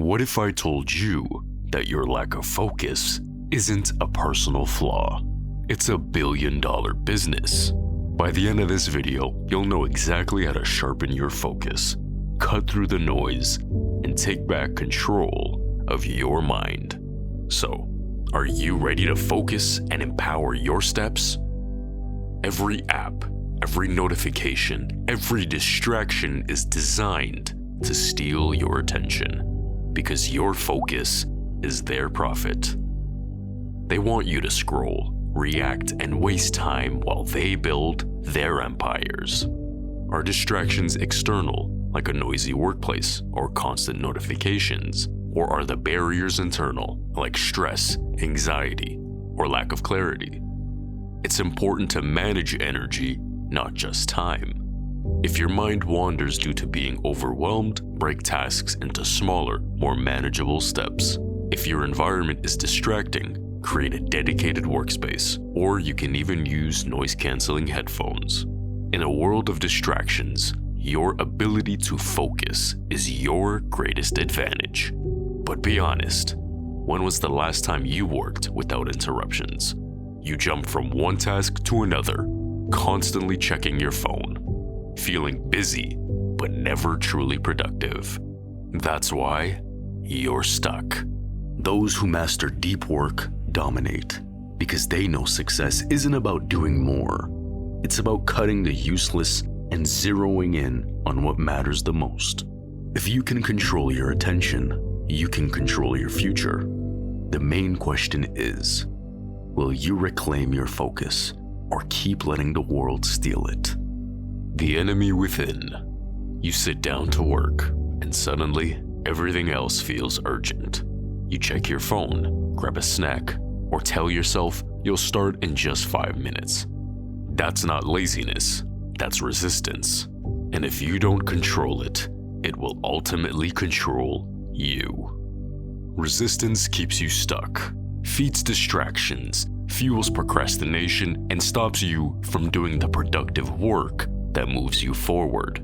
What if I told you that your lack of focus isn't a personal flaw? It's a billion-dollar business. By the end of this video, you'll know exactly how to sharpen your focus, cut through the noise, and take back control of your mind. So, are you ready to focus and empower your steps? Every app, every notification, every distraction is designed to steal your attention because your focus is their profit. They want you to scroll, react, and waste time while they build their empires. Are distractions external, like a noisy workplace or constant notifications? Or are the barriers internal, like stress, anxiety, or lack of clarity? It's important to manage energy, not just time. If your mind wanders due to being overwhelmed, break tasks into smaller, more manageable steps. If your environment is distracting, create a dedicated workspace, or you can even use noise-canceling headphones. In a world of distractions, your ability to focus is your greatest advantage. But be honest, when was the last time you worked without interruptions? You jumped from one task to another, constantly checking your phone, feeling busy, but never truly productive. That's why you're stuck. Those who master deep work dominate, because they know success isn't about doing more. It's about cutting the useless and zeroing in on what matters the most. If you can control your attention, you can control your future. The main question is, will you reclaim your focus or keep letting the world steal it? The enemy within. You sit down to work, and suddenly everything else feels urgent. You check your phone, grab a snack, or tell yourself you'll start in just 5 minutes. That's not laziness, that's resistance. And if you don't control it, it will ultimately control you. Resistance keeps you stuck, feeds distractions, fuels procrastination, and stops you from doing the productive work that moves you forward.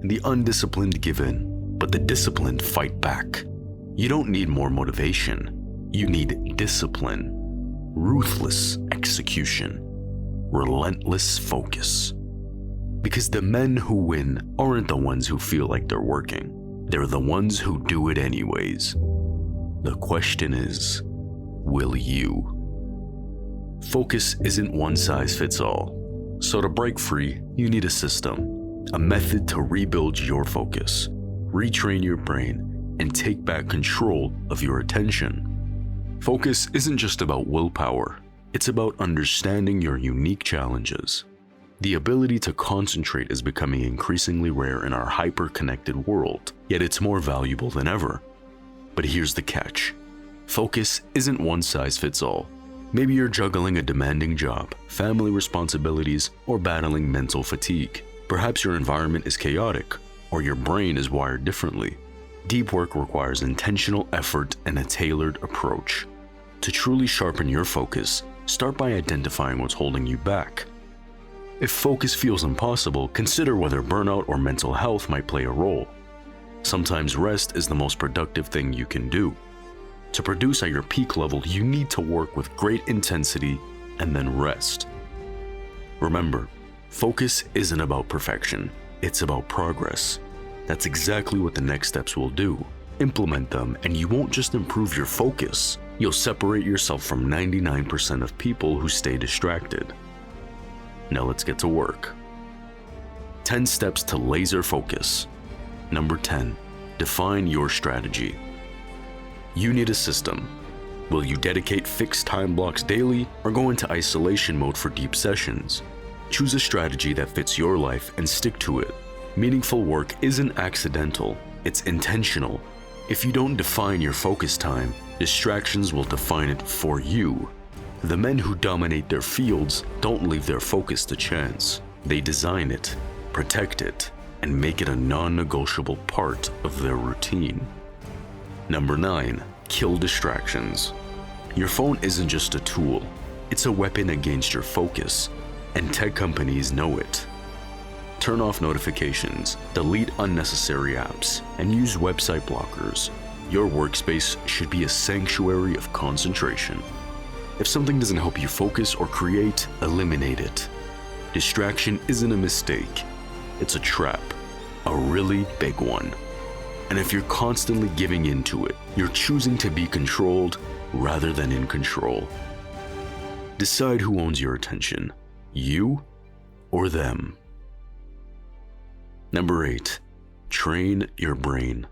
The undisciplined give in, but the disciplined fight back. You don't need more motivation. You need discipline, ruthless execution, relentless focus. Because the men who win aren't the ones who feel like they're working. They're the ones who do it anyways. The question is, will you? Focus isn't one size fits all. So to break free, you need a system, a method to rebuild your focus, retrain your brain, and take back control of your attention. Focus isn't just about willpower. It's about understanding your unique challenges. The ability to concentrate is becoming increasingly rare in our hyper-connected world, yet it's more valuable than ever. But here's the catch. Focus isn't one size fits all. Maybe you're juggling a demanding job, family responsibilities, or battling mental fatigue. Perhaps your environment is chaotic, or your brain is wired differently. Deep work requires intentional effort and a tailored approach. To truly sharpen your focus, start by identifying what's holding you back. If focus feels impossible, consider whether burnout or mental health might play a role. Sometimes rest is the most productive thing you can do. To produce at your peak level, you need to work with great intensity and then rest. Remember, focus isn't about perfection, it's about progress. That's exactly what the next steps will do. Implement them, and you won't just improve your focus, you'll separate yourself from 99% of people who stay distracted. Now let's get to work. 10 steps to laser focus. Number 10, define your strategy. You need a system. Will you dedicate fixed time blocks daily or go into isolation mode for deep sessions? Choose a strategy that fits your life and stick to it. Meaningful work isn't accidental, it's intentional. If you don't define your focus time, distractions will define it for you. The men who dominate their fields don't leave their focus to chance. They design it, protect it, and make it a non-negotiable part of their routine. Number 9, kill distractions. Your phone isn't just a tool, it's a weapon against your focus, and tech companies know it. Turn off notifications, delete unnecessary apps, and use website blockers. Your workspace should be a sanctuary of concentration. If something doesn't help you focus or create, eliminate it. Distraction isn't a mistake, it's a trap, a really big one. And if you're constantly giving into it, you're choosing to be controlled rather than in control. Decide who owns your attention, you or them. Number 8, train your brain.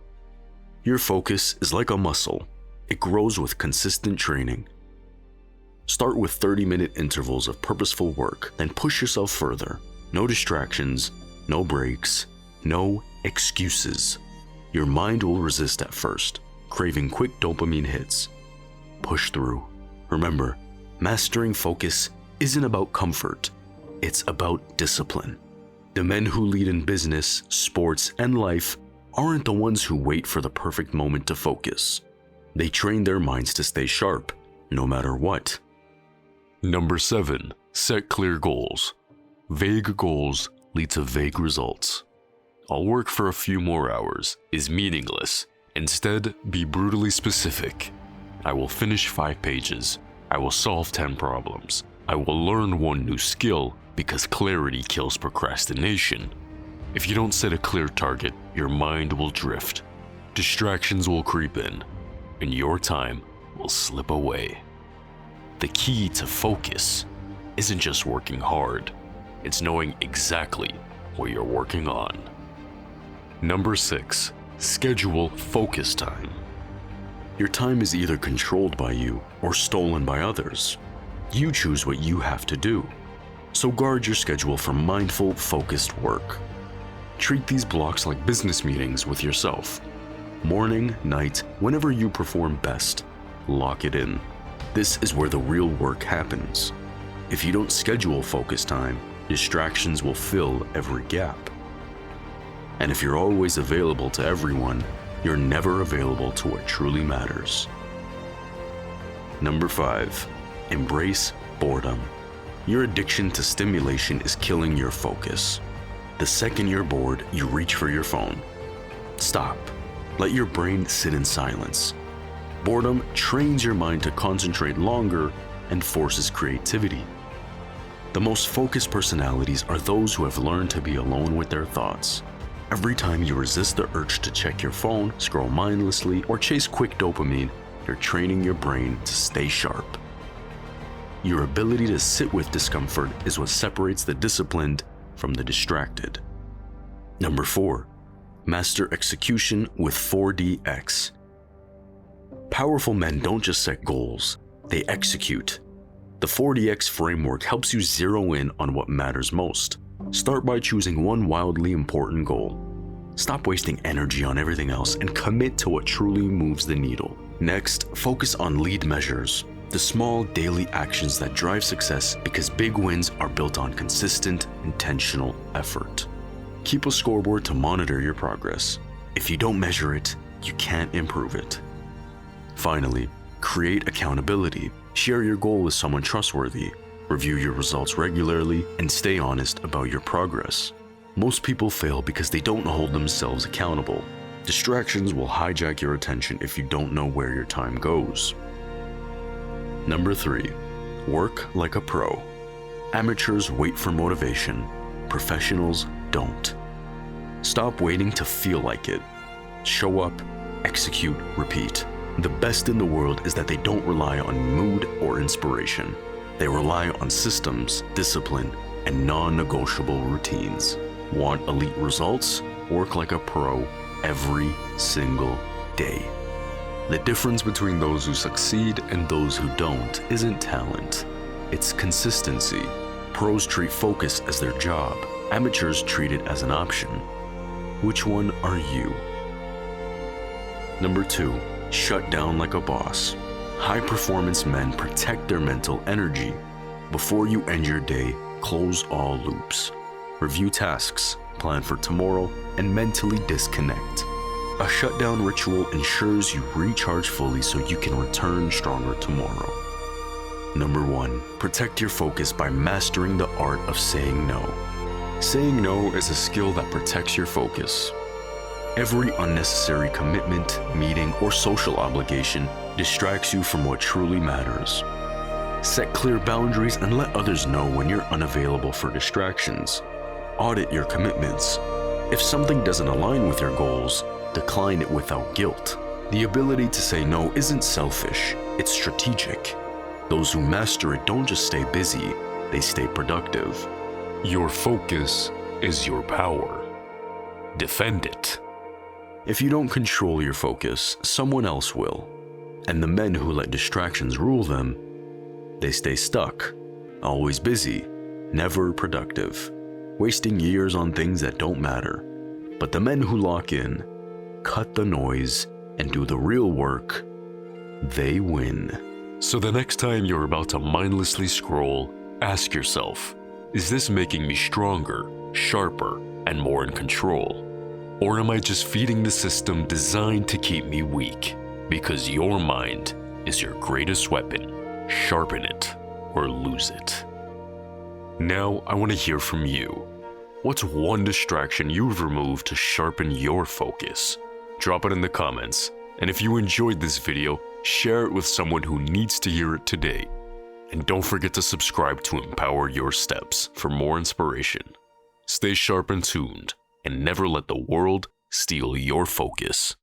Your focus is like a muscle. It grows with consistent training. Start with 30-minute intervals of purposeful work, then push yourself further. No distractions, no breaks, no excuses. Your mind will resist at first, craving quick dopamine hits. Push through. Remember, mastering focus isn't about comfort, it's about discipline. The men who lead in business, sports, and life aren't the ones who wait for the perfect moment to focus. They train their minds to stay sharp, no matter what. Number 7, set clear goals. Vague goals lead to vague results. I'll work for a few more hours is meaningless. Instead, be brutally specific. I will finish 5 pages. I will solve 10 problems. I will learn 1 new skill because clarity kills procrastination. If you don't set a clear target, your mind will drift. Distractions will creep in, and your time will slip away. The key to focus isn't just working hard, it's knowing exactly what you're working on. Number 6, schedule focus time. Your time is either controlled by you or stolen by others. You choose what you have to do. So guard your schedule for mindful, focused work. Treat these blocks like business meetings with yourself. Morning, night, whenever you perform best, lock it in. This is where the real work happens. If you don't schedule focus time, distractions will fill every gap. And if you're always available to everyone, you're never available to what truly matters. Number 5, embrace boredom. Your addiction to stimulation is killing your focus. The second you're bored, you reach for your phone. Stop. Let your brain sit in silence. Boredom trains your mind to concentrate longer and forces creativity. The most focused personalities are those who have learned to be alone with their thoughts. Every time you resist the urge to check your phone, scroll mindlessly, or chase quick dopamine, you're training your brain to stay sharp. Your ability to sit with discomfort is what separates the disciplined from the distracted. Number 4, master execution with 4DX. Powerful men don't just set goals, they execute. The 4DX framework helps you zero in on what matters most. Start by choosing one wildly important goal. Stop wasting energy on everything else and commit to what truly moves the needle. Next, focus on lead measures, the small daily actions that drive success, because big wins are built on consistent, intentional effort. Keep a scoreboard to monitor your progress. If you don't measure it, you can't improve it. Finally, create accountability. Share your goal with someone trustworthy. Review your results regularly and stay honest about your progress. Most people fail because they don't hold themselves accountable. Distractions will hijack your attention if you don't know where your time goes. Number 3, work like a pro. Amateurs wait for motivation. Professionals don't. Stop waiting to feel like it. Show up, execute, repeat. The best in the world is that they don't rely on mood or inspiration. They rely on systems, discipline, and non-negotiable routines. Want elite results? Work like a pro every single day. The difference between those who succeed and those who don't isn't talent, it's consistency. Pros treat focus as their job. Amateurs treat it as an option. Which one are you? Number 2, shut down like a boss. High-performance men protect their mental energy. Before you end your day, close all loops. Review tasks, plan for tomorrow, and mentally disconnect. A shutdown ritual ensures you recharge fully so you can return stronger tomorrow. Number 1, protect your focus by mastering the art of saying no. Saying no is a skill that protects your focus. Every unnecessary commitment, meeting, or social obligation distracts you from what truly matters. Set clear boundaries and let others know when you're unavailable for distractions. Audit your commitments. If something doesn't align with your goals, decline it without guilt. The ability to say no isn't selfish, it's strategic. Those who master it don't just stay busy, they stay productive. Your focus is your power. Defend it. If you don't control your focus, someone else will. And the men who let distractions rule them, they stay stuck, always busy, never productive, wasting years on things that don't matter. But the men who lock in, cut the noise, and do the real work, they win. So the next time you're about to mindlessly scroll, ask yourself, is this making me stronger, sharper, and more in control? Or am I just feeding the system designed to keep me weak? Because your mind is your greatest weapon. Sharpen it or lose it. Now I want to hear from you. What's one distraction you've removed to sharpen your focus? Drop it in the comments. And if you enjoyed this video, share it with someone who needs to hear it today. And don't forget to subscribe to Empower Your Steps for more inspiration. Stay sharp and tuned, and never let the world steal your focus.